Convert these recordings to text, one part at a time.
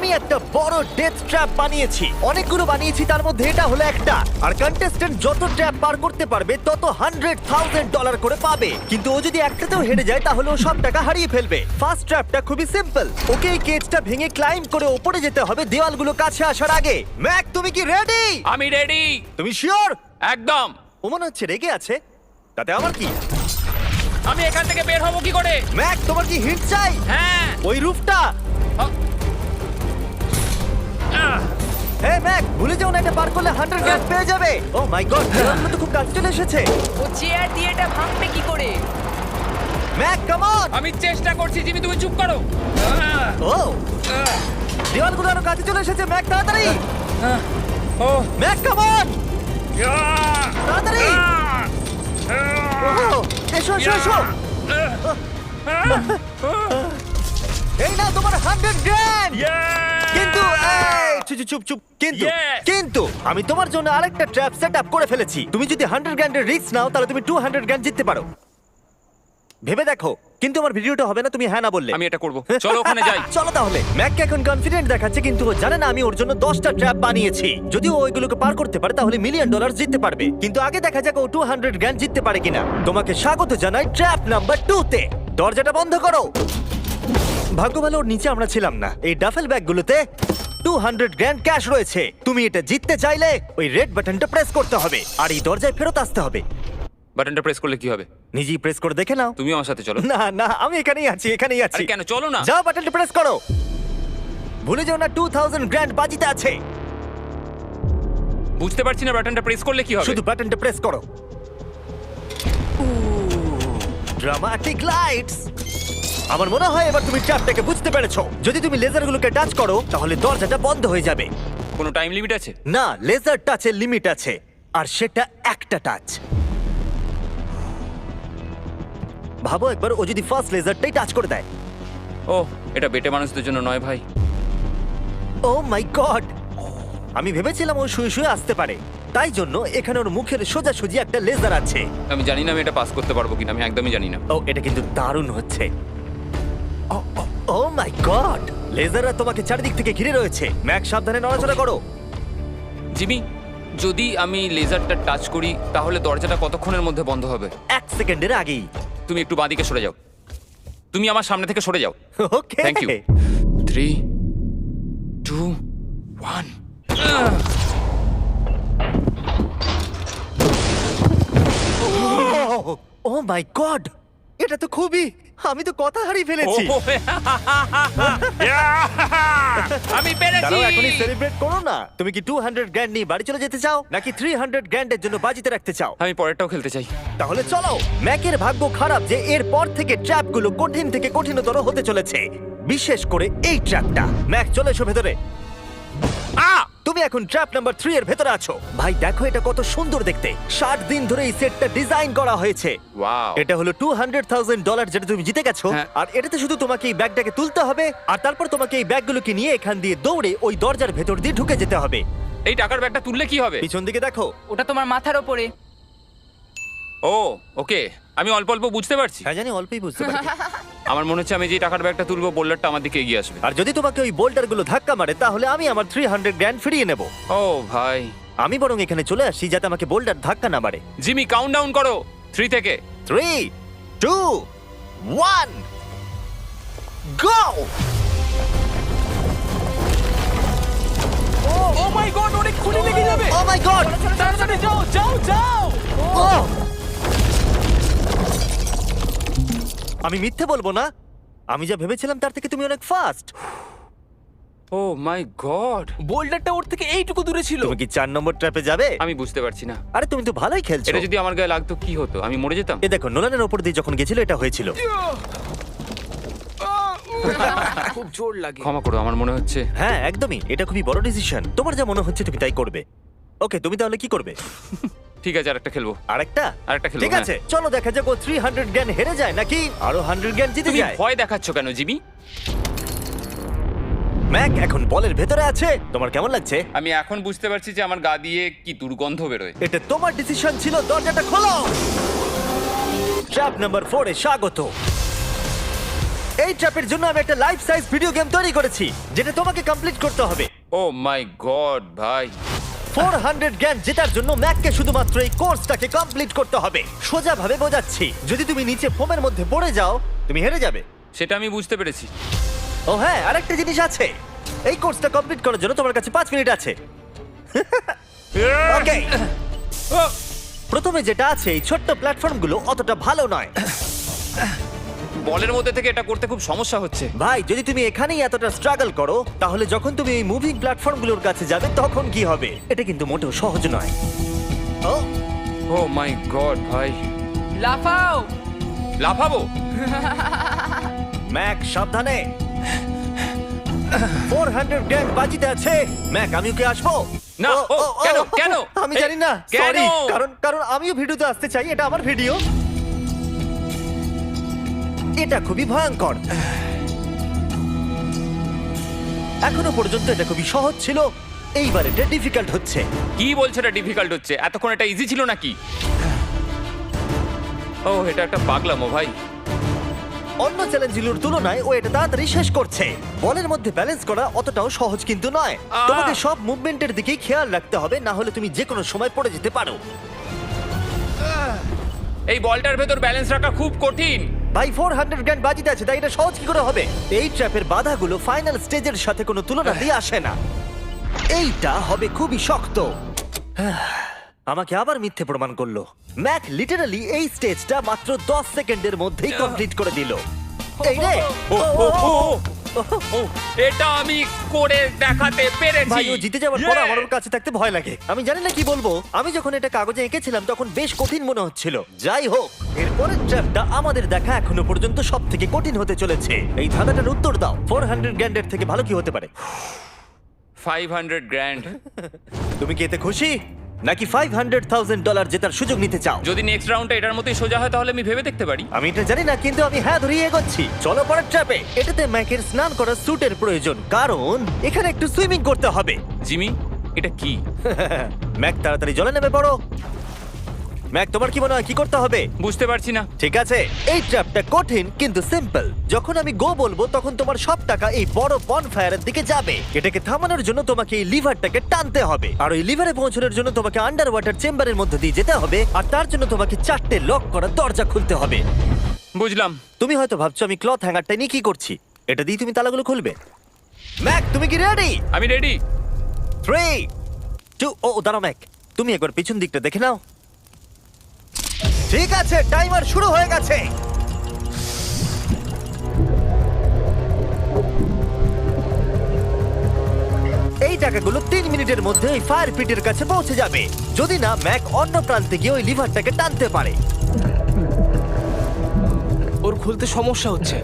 আমি একটা বড় ডেথ ট্র্যাপ বানিয়েছি। অনেকগুলো বানিয়েছি, তার মধ্যে এটা হলো একটা। আর কন্টেস্ট্যান্ট যত ট্র্যাপ পার করতে পারবে তত $100,000 করে পাবে। কিন্তু ও যদি একটাতেও হেরে যায় তাহলে ও সব টাকা হারিয়ে ফেলবে। ফার্স্ট ট্র্যাপটা খুবই সিম্পল। ওকে এই কেজটা ভেঙে ক্লাইম্ব করে উপরে যেতে হবে দেওয়ালগুলো কাছে আসার আগে। ম্যাক, তুমি কি রেডি? আমি রেডি। তুমি শিওর? একদম। ও মনে হচ্ছে রেগে আছে। তাতে আমার কি? আমি এখান থেকে বের হবো কি করে? ম্যাক, তোমার কি হিট চাই? হ্যাঁ। ওই রুফটা। আহ, আহ, হে ম্যাক, ভুলে যাও না, এটা পার করলে 100 পেয়ে যাবে। ও মাই গড, তো খুব কাছে চলে এসেছে। ও চেয়ার দিয়ে এটা ভাঙবে কি করে? Mack, come on. আমি চেষ্টা করছি জিমি, তুমি চুপ করো। ও, দেওয়ালগুলো আরো কাছে চলে এসেছে। ম্যাক, তাড়াতাড়ি। ও ম্যাক, কাম অন, তাড়াতাড়ি। ও, এসো এসো এসো। এই না তোমার 100 কিন্তু এই, চুপ চুপ চুপ। কিন্তু Yes! কিন্তু আমি তোমার জন্য আরেকটা ট্র্যাপ সেট আপ করে ফেলেছি। তুমি যদি 100 এর রিস্ক নাও তাহলে তুমি 200 জিততে পারো। ভেবে দেখো। কিন্তু আমার ভিডিওটা হবে না তুমি হ্যাঁ না বললে। আমি এটা করব। চলো ওখানে যাই। চলো তাহলে। ম্যাককে এখন কনফিডেন্ট দেখাচ্ছে, কিন্তু ও জানে না আমি ওর জন্য 10টা ট্র্যাপ বানিয়েছি। যদি ও ওইগুলোকে পার করতে পারে তাহলে $1 মিলিয়ন জিততে পারবে। কিন্তু আগে দেখা যাক ও 200 জিততে পারে কিনা। তোমাকে স্বাগত জানাই ট্র্যাপ নাম্বার 2 তে। দরজাটা বন্ধ করো। ভাগ্য ভালো ওর নিচে আমরা ছিলাম না। এই ডাফেল ব্যাগগুলোতে $200 ক্যাশ রয়েছে। তুমি এটা জিততে চাইলে ওই রেড বাটনটা প্রেস করতে হবে আর এই দরজায় ফেরত আসতে হবে। বাটনটা প্রেস করলে কি হবে? নিজেই প্রেস করে দেখে নাও। তুমি আমার সাথে চলো। না না, আমি এখানেই আছি, এখানেই আছি। আরে কেন, চলো না। যাও, বাটনটা প্রেস করো। ভুলে যাও না $2,000 বাজিতে আছে। বুঝতে পারছি না বাটনটা প্রেস করলে কি হবে। শুধু বাটনটা প্রেস করো। Dramatic lights. আমার মনে হয় এবার তুমি ট্র্যাপটাকে বুঝতে পেরেছো। যদি তুমি লেজারগুলোকে টাচ করো তাহলে দরজাটা বন্ধ হয়ে যাবে। কোনো টাইম লিমিট আছে? না, লেজার টাচের লিমিট আছে, আর সেটা একটা টাচ। ভাবো একবার, ও যদি ফার্স্ট লেজারটাই টাচ করে দেয়। ও, এটা বেটে মানুষদের জন্য নয় ভাই। ও মাই গড, আমি ভেবেছিলাম ও শুয়ে শুয়ে আসতে পারে, তাই জন্য এখানে ওর মুখের সোজাসুজি একটা লেজার আছে। আমি জানি না আমি এটা পাস করতে পারবো কিনা, আমি একদমই জানি না। ও, এটা কিন্তু দারুণ হচ্ছে। ও মাই গড, লেজাররা তোমাকে চারিদিক থেকে ঘিরে রয়েছে। ম্যাক, সাবধানে নড়াচড়া করো। জিমি, যদি আমি লেজারটা টাচ করি তাহলে দরজাটা কতক্ষণের মধ্যে বন্ধ হবে? 1 সেকেন্ডের আগেই। তুমি একটু বাঁদিকে সরে যাও। তুমি আমার সামনে থেকে সরে যাও। Okay, thank you. 3, 2, 1। Oh my god, এটা তো খুবই, আমি তো কথা হারিয়ে ফেলেছি। আমি পেরেছি। দাঁড়াও, এখনই সেলিব্রেট করো না। তুমি কি $200 নিয়ে বাড়ি চলে যেতে চাও নাকি $300 এর জন্য বাজিতে রাখতে চাও? আমি পরেরটাও খেলতে চাই। তাহলে চলো। ম্যাকের ভাগ্য খারাপ যে এর পর থেকে ট্র্যাপগুলো কঠিন থেকে কঠিনতর হতে চলেছে, বিশেষ করে এই ট্র্যাপটা। ম্যাক, চলে এসো ভেতরে। তুমি এখন ট্র্যাপ নাম্বার 3 এর ভেতরে আছো। ভাই দেখো এটা কত সুন্দর দেখতে। 60 দিন ধরে এই সেটটা ডিজাইন করা হয়েছে। ওয়াও। এটা হলো $200,000 যেটা তুমি জিতে গেছো। হ্যাঁ। আর এটাতে শুধু তোমাকে এই ব্যাগটাকে তুলতে হবে, আর তারপর তোমাকে এই ব্যাগগুলোকে নিয়ে এখান দিয়ে দৌড়ে ওই দরজার ভেতর দিয়ে ঢুকে যেতে হবে। এই টাকার ব্যাগটা তুললে কি হবে? পিছন দিকে দেখো। ওটা তোমার মাথার ওপরে। ও, ওকে। আমি অল্প অল্প বুঝতে পারছি। হ্যাঁ জানি, অল্পই বুঝতে পারি। আমার মনে হচ্ছে আমি যে টাকার ব্যাগটা তুলবো বোল্ডারটা আমার দিকে এগিয়ে আসবে। আর যদি তোমাকে ওই বোল্ডারগুলো ধাক্কা মারে তাহলে আমি আমার $300 ফিরিয়ে নেব। ও ভাই। আমি বরং এখানে চলে আসি যাতে আমাকে বোল্ডার ধাক্কা না মারে। জিমি, কাউন্ট ডাউন করো 3 থেকে। 3, 2, 1, গো! ও মাই গড, অনেক খুলে লেগে যাবে। ও মাই গড! তাড়াতাড়ি যাও যাও যাও। আমি মিথ্যে বলবো না, আমি যা ভেবেছিলাম তার থেকে তুমি অনেক ফাস্ট। O my god. বোল্ডারটা ওর থেকে এইটুকু দূরে ছিল। তুমি কি 4 নম্বর ট্র্যাপে যাবে? আমি বুঝতে পারছি না। আরে তুমি তো ভালোই খেলছো। এটা যদি আমার গায়ে লাগতো কি হতো? আমি মরে যেতাম। এ দেখো, নোলানের ওপর দিয়ে যখন গেছিল এটা হয়েছিল। খুব জোর লাগে। ক্ষমা করো, আমার মনে হচ্ছে। হ্যাঁ একদমই, এটা খুবই বড় ডিসিশন। তোমার যা মনে হচ্ছে তুমি তাই করবে। ওকে, তুমি তাহলে কি করবে? ঠিক আছে, আরেকটা খেলবো। আরেকটা? আরেকটা খেলবো, ঠিক আছে, চলো দেখা যাক ও $300 হেরে যায় নাকি আরো $100 জিতে তুমি যায়। ভয় দেখাচ্ছ কেন জিমি? ম্যাক এখন বলের ভেতরে আছে। তোমার কেমন লাগছে? আমি এখন বুঝতে পারছি যে আমার গা দিয়ে কি দুর্গন্ধ বেরোয়। এটা তোমার ডিসিশন ছিল। দরজাটা খোলো। ট্র্যাপ নাম্বার 4 এ স্বাগত। এই ট্র্যাপের জন্য আমি একটা লাইফ সাইজ ভিডিও গেম তৈরি করেছি যেটা তোমাকে কমপ্লিট করতে হবে। ও মাই গড ভাই, 400 জ্ঞান জেতার জন্য ম্যাককে শুধুমাত্র এই কোর্সটাকে কমপ্লিট করতে হবে। সোজা ভাবে বোঝাচ্ছি, যদি তুমি নিচে ফোমের মধ্যে পড়ে যাও তুমি হেরে যাবে। সেটা আমি বুঝতে পেরেছি। ও হ্যাঁ, আরেকটা জিনিস আছে, এই কোর্সটা কমপ্লিট করার জন্য তোমার কাছে 5 মিনিট আছে। ওকে, ও, প্রথমে যেটা আছে, এই ছোট্ট প্ল্যাটফর্মগুলো অতটা ভালো নয়। বলের মধ্যে থেকে এটা করতে খুব সমস্যা হচ্ছে। ভাই, যদি তুমি এখানেই এতটা স্ট্রাগল করো তাহলে যখন তুমি এই মুভিং প্ল্যাটফর্মগুলোর কাছে যাবে তখন কি হবে? এটা কিন্তু মোটেও সহজ নয়। ও ও মাই গড ভাই, লাফাও। লাফাবো? ম্যাক, সাবধানে। 400 গ্র্যান্ড বাজিতে আছে। ম্যাক, আমি ওকে আসবো? না, কেন, কেন? আমি জানি না, কেন? সরি। কারণ আমিও ভিডিওতে আসতে চাই, এটা আমার ভিডিও। এটা খুবই ভয়ঙ্কর। এখনো পর্যন্ত এটা খুবই সহজ ছিল, এইবার এটা ডিফিকাল্ট হচ্ছে। কি বলছো এটা ডিফিকাল্ট হচ্ছে? এতক্ষণ এটা ইজি ছিল নাকি? ও, এটা একটা পাগলামো ভাই। অন্য চ্যালেঞ্জগুলোর তুলনায় ও এটা তাড়াতাড়ি শেষ করছে। বলের মধ্যে ব্যালেন্স করা অতটাও সহজ কিন্তু নয়। তোমাকে সব মুভমেন্টের দিকেই খেয়াল রাখতে হবে, না হলে তুমি যে কোনো সময় পড়ে যেতে পারো। এই বলটার ভেতর ব্যালেন্স রাখা খুব কঠিন। ভাই, 400 গ্র্যান্ড বাজিতে আছে, তাই এটা সহজ কি করে হবে? এই ট্র্যাপের বাধাগুলো ফাইনাল স্টেজের সাথে কোনো তুলনাতেই আসে না। এইটা হবে খুবই শক্ত। আমাকে আবার মিথ্যে প্রমাণ করলো। ম্যাক লিটারালি এই স্টেজটা মাত্র 10 সেকেন্ডের মধ্যেই কমপ্লিট করে দিল। এই রে, ও, ও, ও, ও, ও, এটা আমি করে দেখাতে পেরেছি। ভাই, ও জিতে যাওয়ার পর Yeah! আমার ওর কাছে থাকতে ভয় লাগে। আমি জানি না কি বলবো। আমি যখন এটা কাগজে এঁকেছিলাম তখন বেশ কঠিন মনে হচ্ছিল। যাই হোক, এরপরের ট্র্যাপটা আমাদের দেখা এখনো পর্যন্ত সব থেকে কঠিন হতে চলেছে। এই ধাঁধাটার উত্তর দাও, 400 গ্র্যান্ডের থেকে ভালো কি হতে পারে? 500 গ্র্যান্ড। তুমি কি এতে খুশি, নাকি $500,000 জেতার সুযোগ নিতে চাও? যদি নেক্সট রাউন্ডটা এটার মতোই সোজা হয় তাহলে আমি ভেবে দেখতে পারি। আমি এটা জানি না, কিন্তু আমি হ্যাঁ ধরিয়ে এগোচ্ছি। চলো পরের ট্র্যাপে। এটাতে ম্যাকের স্নান করার স্যুটের প্রয়োজন, কারণ এখানে একটু সুইমিং করতে হবে। জিমি, এটা কি? ম্যাক, তাড়াতাড়ি জলে নেমে পড়ো। ম্যাক, তোমার কি মনে হয় কি করতে হবে? বুঝতে পারছি না। ঠিক আছে, এই ট্র্যাপটা কঠিন কিন্তু সিম্পল। যখন আমি গো বলবো তখন তোমার সব টাকা এই বড় বনফায়ারের দিকে যাবে। এটাকে থামানোর জন্য তোমাকে এই লিভারটাকে টানতে হবে, আর ওই লিভারে পৌঁছানোর জন্য তোমাকে আন্ডার ওয়াটার চেম্বারের মধ্যে দিয়ে যেতে হবে, আর তার জন্য তোমাকে 4টে লক করা দরজা খুলতে হবে। বুঝলাম। তুমি হয়তো ভাবছো আমি ক্লথ হ্যাঙ্গারটা নিয়ে কি করছি। এটা দিয়ে তুমি তালাগুলো খুলবে। ম্যাক, তুমি কি রেডি? আমি রেডি। 3, 2, ও দাঁড়াও ম্যাক, তুমি একবার পিছন দিকটা দেখে নাও। ঠিক আছে, টাইমার শুরু হয়ে গেছে। এই টাকাগুলো 3 মিনিটের মধ্যে ওই ফায়ার পিটের কাছে পৌঁছে যাবে, যদি না ম্যাক অন্য প্রান্তে গিয়ে ওই লিভারটাকে টানতে পারে। ওর খুলতে সমস্যা হচ্ছে।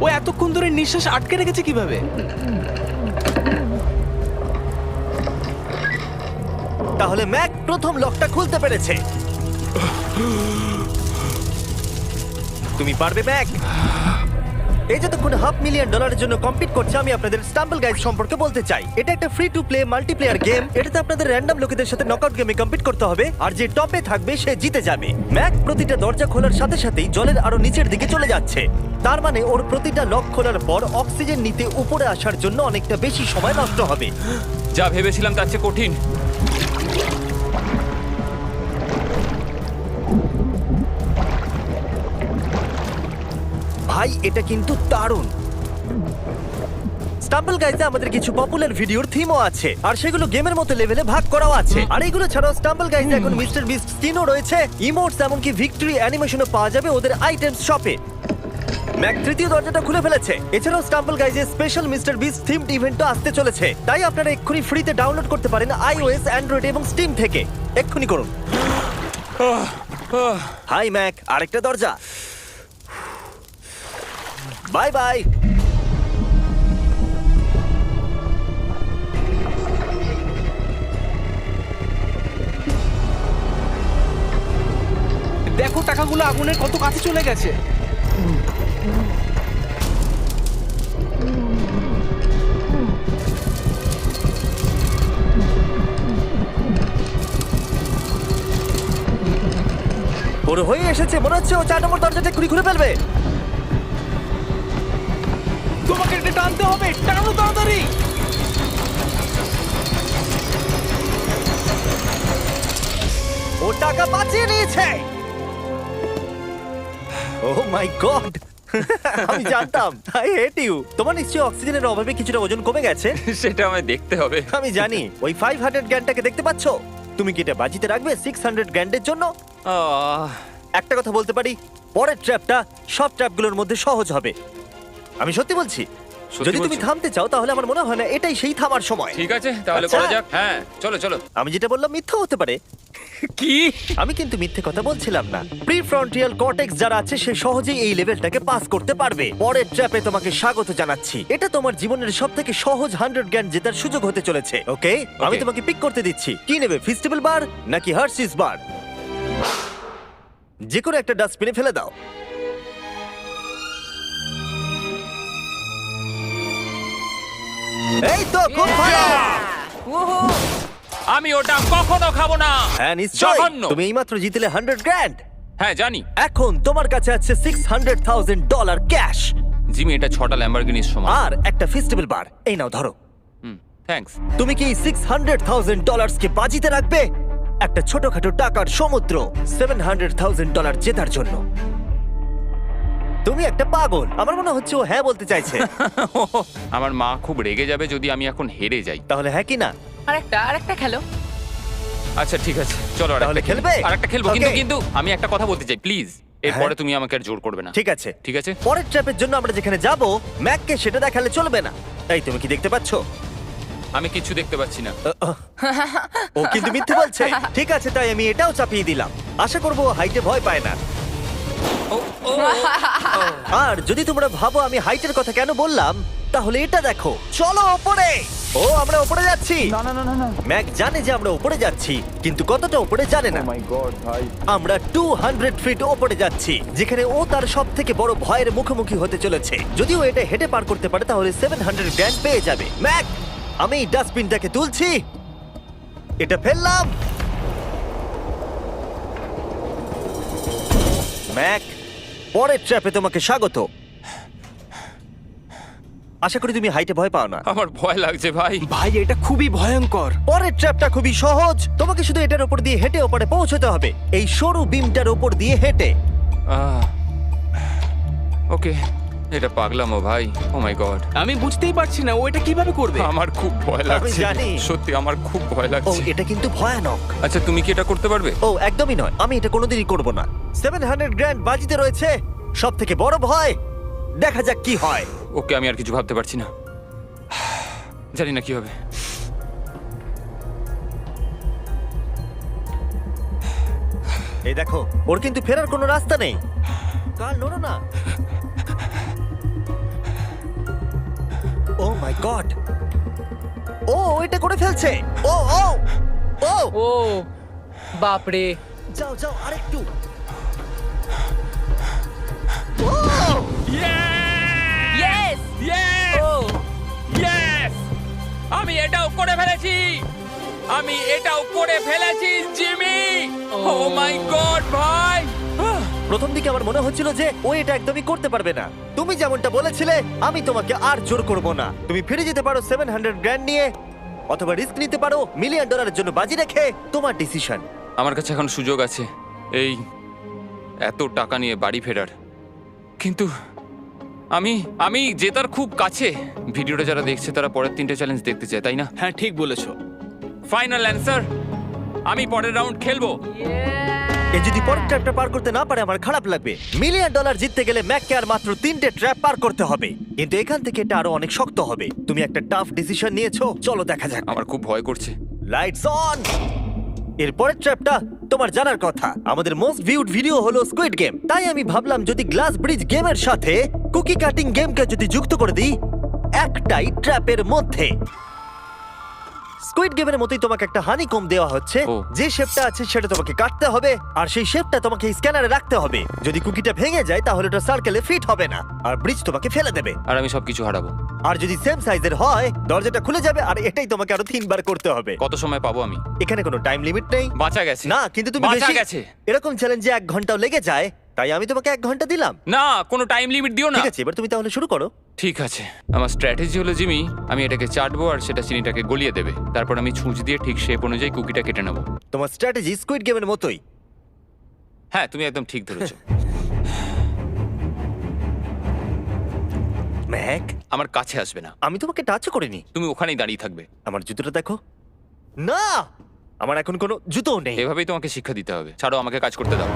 ও এতক্ষণ ধরে নিঃশ্বাস আটকে রেখেছে কিভাবে? তাহলে ম্যাক প্রথম লকটা খুলতে পেরেছে। তুমি পারবে ম্যাক। এই যতক্ষণ $500,000 জন্য কম্পিট করছে, আমি আপনাদের স্টাম্বল গাইজ সম্পর্কে বলতে চাই। এটা একটা free to play multiplayer game. এটাতে আপনাদের র্যান্ডম লোকেদের সাথে নকআউট গেমে কম্পিট করতে হবে, আর যে টপে থাকবে সে জিতে যাবে। ম্যাক প্রতিটা দরজা খোলার সাথে সাথেই জলের আরো নিচের দিকে চলে যাচ্ছে। তার মানে ওর প্রতিটা লক খোলার পর অক্সিজেন নিতে উপরে আসার জন্য অনেকটা বেশি সময় নষ্ট হবে। যা ভেবেছিলাম তার চেয়ে কঠিন। ভাই, এটা কিন্তু দারুণ। স্টাম্বল গাইজে আমাদের কিছু পপুলার ভিডিওর থিমও আছে, আর সেগুলো গেমের মতো লেভেলে ভাগ করাও আছে। আর এইগুলো ছাড়াও স্টাম্বল গাইজে এখন মিস্টার বিস্ট স্কিনও রয়েছে, ইমোটস, এমনকি ভিক্টরি অ্যানিমেশনও পাওয়া যাবে ওদের আইটেমস শপে। ম্যাক তৃতীয় দরজাটা খুলে ফেলেছে। এছাড়াও স্টাম্বল গাইজে স্পেশাল মিস্টার বিস্ট থিমড ইভেন্টও আসতে চলেছে, তাই আপনারা এক্ষুনি ফ্রিতে ডাউনলোড করতে পারেন iOS, অ্যান্ড্রয়েড এবং স্টিম থেকে। এক্ষুনি করুন। হাই ম্যাক, আরেকটা দরজা। Bye bye. দেখো টাকাগুলো আগুনের কত কাছে চলে গেছে। ওর হয়ে এসেছে, মনে হচ্ছে ও 4 নম্বর দরজাটা খুলে ফেলবে। তোমাকে এটা টানতে হবে, টানো তাড়াতাড়ি। ও টাকা বাঁচিয়ে নিয়েছে। ও মাই গড, আমি জানতাম। I hate you. তোমার নিশ্চয়ই অক্সিজেনের অভাবে কিছুটা ওজন কমে গেছে। সেটা আমায় দেখতে হবে। আমি জানি। ওই 500 গ্র্যান্ডটাকে দেখতে পাচ্ছো? তুমি কি এটা বাজিতে রাখবে 600 গ্র্যান্ডের জন্য? আহ, একটা কথা বলতে পারি, পরের ট্র্যাপটা সব ট্র্যাপগুলোর মধ্যে সহজ হবে। আমি সত্যি বলছি। সত্যি যদি তুমি বলছো? থামতে চাও তাহলে আমার মনে হয় না এটাই সেই থামার সময়। ঠিক আছে তাহলে আচ্ছা। করা যাক। হ্যাঁ চলো চলো। আমি যেটা বললাম মিথ্যা হতে পারে। কি? আমি কিন্তু মিথ্যে কথা বলছিলাম না। প্রিফ্রন্টিয়াল কর্টেক্স যারা আছে সে সহজেই এই লেভেলটাকে পাস করতে পারবে। পরের ট্র্যাপে তোমাকে স্বাগত জানাচ্ছি। এটা তোমার জীবনের সবথেকে সহজ 100 গ্র্যান্ড জেতার সুযোগ হতে চলেছে। ওকে, আমি Okay. তোমাকে পিক করতে দিচ্ছি। কি নেবে, ফেস্টিভ্যাল বার নাকি হার্শিস বার? যে কোনো একটা ডাস্টবিনে ফেলে দাও। এই তো খুব ভালো। আমি ওটা কখনো খাবো না। হ্যাঁ নিশ্চয়ই। জঘন্য। তুমি এইমাত্র জিতলে 100 গ্র্যান্ড। হ্যাঁ জানি। এখন তোমার কাছে আছে $600,000 ক্যাশ জিমি এটা 6টা ল্যাম্বরগিনির সমান। আর একটা ফেস্টিভ্যাল বার। এই নাও ধরো। থ্যাঙ্কস। তুমি কি $600,000 কে বাজিতে রাখবে একটা ছোটখাটো টাকার সমুদ্র $700,000 জেতার জন্য? তুমি একটা পাগল। আমার মনে হচ্ছে ও হ্যাঁ বলতে চাইছে। আমার মা খুব রেগে যাবে যদি আমি এখন হেরে যাই। তাহলে হ্যাঁ কি না? আরেকটা খেলো। আচ্ছা ঠিক আছে চলো তাহলে খেলবে? আরেকটা খেলবো। কিন্তু Okay. কিন্তু আমি একটা কথা বলতে চাই প্লিজ। এরপরে তুমি আমাকে আর জোর করবে না। ঠিক আছে। ঠিক আছে। পরের ট্র্যাপের জন্য আমরা যেখানে যাব ম্যাককে সেটা দেখালে চলবে না। এই তুমি কি দেখতে পাচ্ছো? আমি কিছু দেখতে পাচ্ছি না। ও কিন্তু মিথ্যে বলছে। ঠিক আছে, তাই আমি এটাও চাপিয়ে দিলাম। আশা করবো হাইটে ভয় পায় না। ও, ও, আর যদি তোমরা ভাবো আমি হাইটের কথা কেন বললাম, তাহলে এটা দেখো। চলো ওপরে। ও আমরা ওপরে যাচ্ছি। ম্যাক জানে যে আমরা ওপরে যাচ্ছি, কিন্তু কতটা ওপরে জানে না। আমরা 200 ফিট ওপরে যাচ্ছি, যেখানে ও তার সব থেকে বড় ভয়ের মুখোমুখি হতে চলেছে। যদি ও এটা হেঁটে পার করতে পারে তাহলে 700 গ্র্যান্ড পেয়ে যাবে। ম্যাক, আমি ডাস্টবিনটাকে তুলছি, এটা ফেললাম। ম্যাক, পরের ট্র্যাপে তোমাকে স্বাগত। আশা করি তুমি হাইটে ভয় পাও না। আমার ভয় লাগছে ভাই। ভাই এটা খুবই ভয়ঙ্কর। পরের ট্র্যাপটা খুবই সহজ। তোমাকে শুধু এটার উপর দিয়ে হেঁটে ওপরে পৌঁছতে হবে, এই সরু বিমটার উপর দিয়ে হেঁটে। ওকে, এটা পাগলামো ভাই। ও মাই গড। আমি বুঝতেই পারছি না ও এটা কিভাবে করবে। আমার খুব ভয় লাগছে। জানি। সত্যি আমার খুব ভয় ও লাগছে। এটা কিন্তু ভয়ানক। আচ্ছা তুমি কি এটা করতে পারবে? ও একদমই নয়, আমি এটা কোনোদিনই করব না। 700 গ্র্যান্ড বাজিতে রয়েছে, সব থেকে বড় ভয়। দেখা যাক কি হয়। ওকে, আমি আর কিছু ভাবতে পারছি না। জানি না কি হবে। এই দেখো, ওর কিন্তু ফেরার কোনো রাস্তা নেই। কাল নড়ো না। ও মাই গড, ও এটা করে ফেলছে। ও ও ও ও বাপরে। যাও যাও আরেকটু। ও ইয়েস। Yes! ও Yes! আমি এটাও করে ফেলেছি। আমি এটাও করে ফেলেছি জিমি। ও মাই গড ভাই। প্রথম দিকে আমার মনে হচ্ছিল যে ও এটা একদমই করতে পারবে না। তুমি যেমনটা বলেছিলে, আমি তোমাকে আর জোর করব না। তুমি ফিরে যেতে পারো 700 গ্র্যান্ড নিয়ে, অথবা রিস্ক নিতে পারো $1 মিলিয়ন জন্য বাজি রেখে। তোমার ডিসিশন। আমার কাছে এখন সুযোগ আছে এই এত টাকা নিয়ে বাড়ি ফেরার। কিন্তু আমি আমি জেতার খুব কাছে। ভিডিওটা যারা দেখছে তারা পরের 3টে চ্যালেঞ্জ দেখতে চায়, তাই না? হ্যাঁ ঠিক বলেছো। ফাইনাল অ্যান্সার, আমি পরের রাউন্ড খেলবো। এ যদি পরের ট্র্যাপটা পার করতে না পারে আমার খারাপ লাগবে। $1 মিলিয়ন জিততে গেলে ম্যাককে আর মাত্র 3টে ট্র্যাপ পার করতে হবে, কিন্তু এখান থেকে এটা আরো অনেক শক্ত হবে। তুমি একটা টাফ ডিসিশন নিয়েছো, চলো দেখা যাক। আমার খুব ভয় করছে। Lights on. এর পরের ট্র্যাপটা তোমার জানার কথা। আমাদের মোস্ট ভিউড ভিডিও হলো স্কুইড গেম, তাই আমি ভাবলাম যদি গ্লাস ব্রিজ গেমের সাথে কুকি কাটিং গেমকে যদি যুক্ত করে দিই একটাই ট্র্যাপের মধ্যে। স্কুইড গেমের মতোই তোমাকে একটা হানিকম দেওয়া হচ্ছে। ও। যে শেপটা আছে সেটা তোমাকে কাটতে হবে, আর সেই শেপটা তোমাকে স্ক্যানারে রাখতে হবে। যদি কুকিটা ভেঙে যায় তাহলে ওটা সার্কেলে ফিট হবে না, আর ব্রিজ তোমাকে ফেলে দেবে। আর আমি সবকিছু হারাবো। আর যদি সেম সাইজের হয় দরজাটা খুলে যাবে আর এটাই তোমাকে আরো 3 বার করতে হবে। কত সময় পাবো আমি? এখানে কোনো টাইম লিমিট নেই। বাঁচা গেছে। না, কিন্তু তুমি বাঁচা বেশি গেছে। এরকম চ্যালেঞ্জে 1 ঘন্টাও লেগে যায়, তাই আমি তোমাকে 1 ঘন্টা দিলাম। না, কোনো টাইম লিমিট দিও না। ঠিক আছে, এবার তুমি তাহলে শুরু করো। ঠিক আছে, আমার স্ট্র্যাটেজি হলো জিমি, আমি এটাকে চাটবো আর সেটা চিনিটাকে গলিয়ে দেবে। তারপর আমি ছুঁচ দিয়ে ঠিক শেপ অনুযায়ী কুকিটা কেটে নেবো। তোমার স্ট্র্যাটেজি স্কুইড গেমের মতোই। হ্যাঁ, তুমি একদম ঠিক ধরেছো। ম্যাক, আমার কাছে আসবে না। আমি তোমাকে টাচ করিনি। তুমি ওখানেই দাঁড়িয়ে থাকবে। আমার জুতোটা দেখো। না, আমার এখন কোনো জুতোও নেই। এভাবেই তোমাকে শিক্ষা দিতে হবে। ছাড়ো, আমাকে কাজ করতে দাও।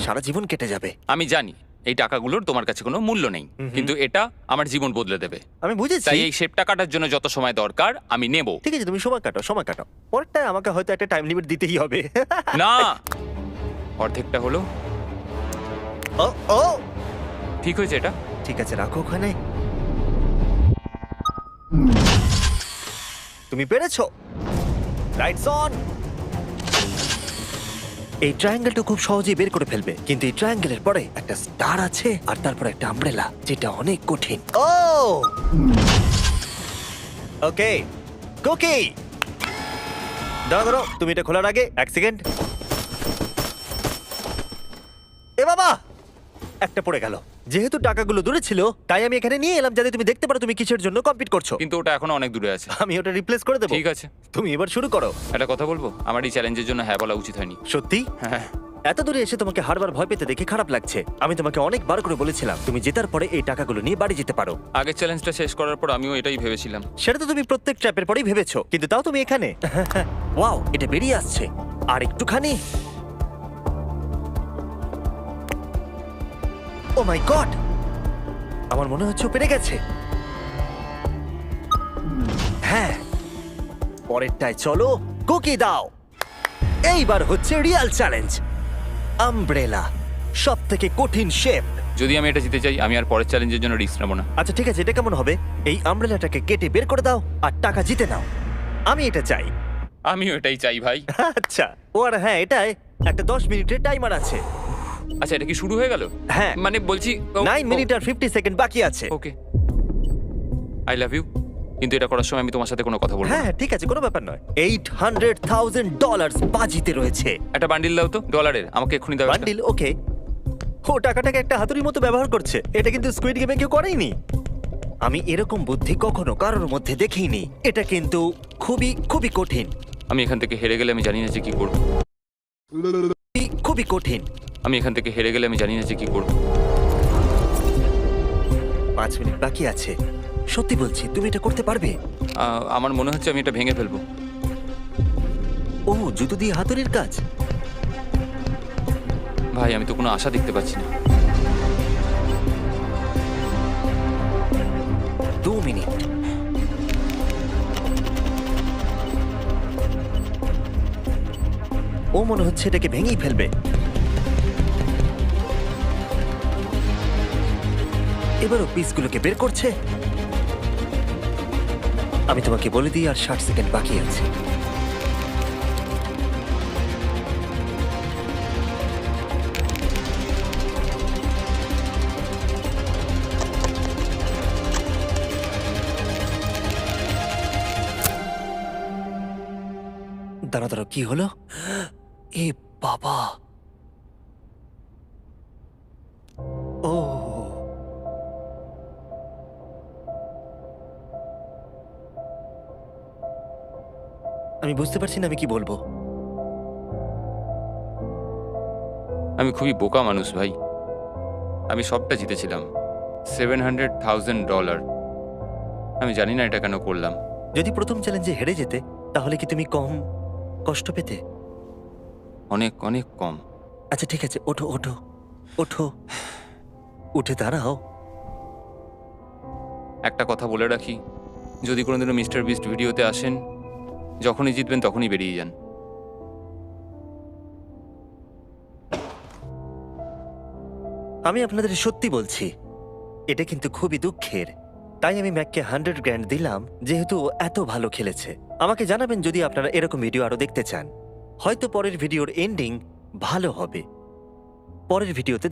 সারা জীবন কেটে যাবে। আমি জানি এই টাকাগুলোর তোমার কাছে কোনো মূল্য নেই, কিন্তু এটা আমার জীবন বদলে দেবে। আমি বুঝেছি। তাই এই শেপটা কাটার জন্য যত সময় দরকার আমি নেব। ঠিক আছে, তুমি সময় কাটো, সময় কাটো। পরেরটায় আমাকে হয়তো একটা টাইম লিমিট দিতেই হবে। না, অর্ধেকটা হলো। ও ও, ঠিক হয়েছে এটা। ঠিক আছে, রাখো ওখানে। তুমি পেরেছো। Lights on. এই ট্রায়াঙ্গেলটা খুব সহজেই বের করে ফেলবে, কিন্তু এই ট্রায়াঙ্গেলের পরে একটা স্টার আছে আর তারপর একটা আমব্রেলা, যেটা অনেক কঠিন। ও ওকে, কুকি দাঁড়াও, তুমি এটা খোলার আগে 1 সেকেন্ড। এ বাবা, একটা পড়ে গেল। যেহেতু টাকাগুলো দূরে ছিল তাই আমি এখানে নিয়ে এলাম যাতে তুমি দেখতে পারো তুমি কিসের জন্য কম্পিট করছো। কিন্তু ওটা এখনো অনেক দূরে আছে। আমি ওটা রিপ্লেস করে দেবো। ঠিক আছে, তুমি এবার শুরু করো। একটা কথা বলবো, আমার এই চ্যালেঞ্জের জন্য হ্যাঁ বলা উচিত হয়নি। সত্যি? হ্যাঁ, এত দূরে এসে তোমাকে হারবার ভয় পেতে দেখে খারাপ লাগছে। আমি তোমাকে অনেকবার করে বলেছিলাম তুমি জেতার পরে এই টাকাগুলো নিয়ে বাড়ি যেতে পারো। আগের চ্যালেঞ্জটা শেষ করার পর আমিও এটাই ভেবেছিলাম। সেটা তো তুমি প্রত্যেক ট্র্যাপের পরেই ভেবেছো, কিন্তু তাও তুমি এখানে। ওয়াও, এটা বেরিয়ে আসছে। আর একটুখানি। ও মাই গড, আমার মনে হচ্ছে ও পেরে গেছে। হ্যাঁ, পরেরটায় চলো, কুকি দাও। এইবার হচ্ছে রিয়েল চ্যালেঞ্জ, আমব্রেলা, সব থেকে কঠিন শেপ। যদি আমি এটা জিতে চাই আমি আর পরের চ্যালেঞ্জের জন্য রিস্ক নেবো না। আচ্ছা ঠিক আছে, এটা কেমন হবে? এই আমব্রেলাটাকে কেটে বের করে দাও আর টাকা জিতে নাও। আমি এটা চাই। আমিও এটাই চাই ভাই। আচ্ছা, ও আর হ্যাঁ, এটায় একটা 10 মিনিটের টাইমার আছে। আচ্ছা, এটা কি শুরু হয়ে গেল? হ্যাঁ। মানে বলছি 9 মিনিট আর 50 সেকেন্ড বাকি আছে। ওকে, আই লাভ ইউ। কিন্তু এটা করার সময় আমি তোমার সাথে কোনো কথা বলবো না। হ্যাঁ ঠিক আছে, কোনো ব্যাপার নয়। $800,000 বাজিতে রয়েছে। একটা বান্ডিল দাও তো ডলারের, আমাকে এক্ষুনি দাও একটা। বান্ডিল? ওকে। ও টাকাটাকে একটা হাতুড়ির মতো ব্যবহার করছে। এটা কিন্তু স্কুইড গেমে কেউ করেইনি। আমি এরকম বুদ্ধি কখনো কারোর মধ্যে দেখিনি। এটা কিন্তু খুবই খুবই কঠিন। আমি এখান থেকে হেরে গেলে আমি জানি না যে কি করব। খুবই কঠিন। আমি এখান থেকে হেরে গেলে আমি জানি না যে কি করব। 5 মিনিট বাকি আছে। সত্যি বলছি, তুমি এটা করতে পারবে। আমার মনে হচ্ছে আমি এটা ভেঙে ফেলবো। ও, জুতো দিয়ে হাতুড়ির কাজ। ভাই, আমি তো কোনো আশা দেখতে পাচ্ছি না। 2 মিনিট। ও মনে হচ্ছে এটাকে ভেঙেই ফেলবে। এবারও পিসগুলোকে বের করছে। আমি তোমাকে বলে দিই আর 60 সেকেন্ড বাকি আছে। দাঁড়া দাঁড়া, কি হলো? এ বাবা, ও আমি বুঝতে পারছি না আমি কি বলবো। আমি খুবই বোকা মানুষ ভাই। আমি সবটা জিতেছিলাম, $700,000। আমি জানি না এটা কেন করলাম। যদি প্রথম চ্যালেঞ্জে হেরে যেতে তাহলে কি তুমি কম কষ্ট পেতে? অনেক অনেক কম। আচ্ছা ঠিক আছে, ওঠো ওঠো ওঠো, উঠে দাঁড়াও। একটা কথা বলে রাখি, যদি কোনোদিনও মিস্টার বিস্ট ভিডিওতে আসেন, যখনই জিতবেন তখনই বেরিয়ে যান। আমি আপনাদের সত্যি বলছি, এটা কিন্তু খুবই দুঃখের। তাই আমি ম্যাককে 100 গ্র্যান্ড দিলাম, যেহেতু ও এত ভালো খেলেছে। আমাকে জানাবেন যদি আপনারা এরকম ভিডিও আরো দেখতে চান। হয়তো পরের ভিডিওর এন্ডিং ভালো হবে। পরের ভিডিওতে